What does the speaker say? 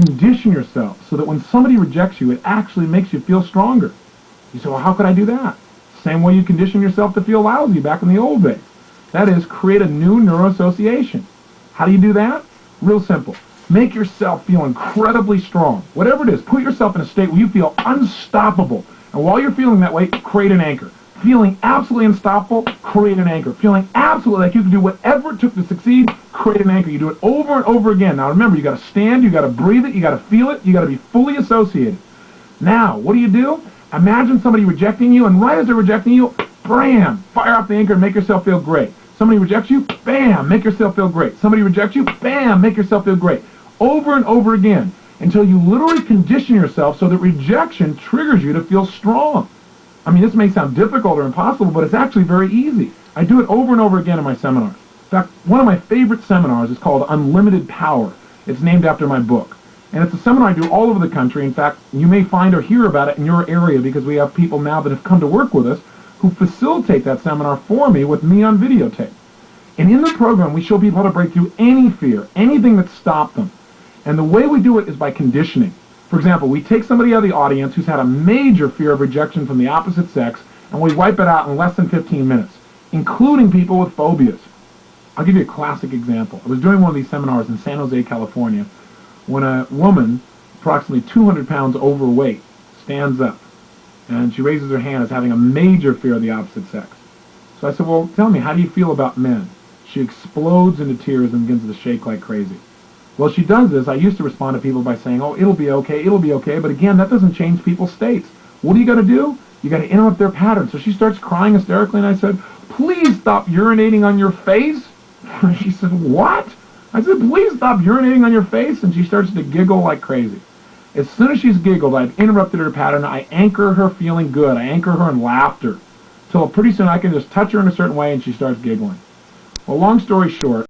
condition yourself so that when somebody rejects you, it actually makes you feel stronger. You say, well, how could I do that? Same way you condition yourself to feel lousy back in the old days. That is, create a new neuroassociation. How do you do that? Real simple. Make yourself feel incredibly strong. Whatever it is, put yourself in a state where you feel unstoppable. And while you're feeling that way, create an anchor. Feeling absolutely unstoppable, create an anchor. Feeling absolutely like you can do whatever it took to succeed, create an anchor. You do it over and over again. Now remember, you got to stand, you got to breathe it, you got to feel it, you got to be fully associated. Now, what do? Imagine somebody rejecting you, and right as they're rejecting you, bam, fire off the anchor and make yourself feel great. Somebody rejects you, bam, make yourself feel great. Somebody rejects you, bam, make yourself feel great. Over and over again until you literally condition yourself so that rejection triggers you to feel strong. I mean, this may sound difficult or impossible, but it's actually very easy. I do it over and over again in my seminars. In fact, one of my favorite seminars is called Unlimited Power. It's named after my book. And it's a seminar I do all over the country. In fact, you may find or hear about it in your area because we have people now that have come to work with us who facilitate that seminar for me with me on videotape. And in the program, we show people how to break through any fear, anything that stopped them. And the way we do it is by conditioning. For example, we take somebody out of the audience who's had a major fear of rejection from the opposite sex, and we wipe it out in less than 15 minutes, including people with phobias. I'll give you a classic example. I was doing one of these seminars in San Jose, California, when a woman, approximately 200 pounds overweight, stands up, and she raises her hand as having a major fear of the opposite sex. So I said, well, tell me, how do you feel about men? She explodes into tears and begins to shake like crazy. Well, she does this. I used to respond to people by saying, oh, it'll be okay. But again, that doesn't change people's states. What do? You got to interrupt their pattern. So she starts crying hysterically, and I said, please stop urinating on your face. She said, what? I said, please stop urinating on your face. And she starts to giggle like crazy. As soon as she's giggled, I've interrupted her pattern. I anchor her feeling good. I anchor her in laughter. Till pretty soon I can just touch her in a certain way, and she starts giggling. Well, long story short,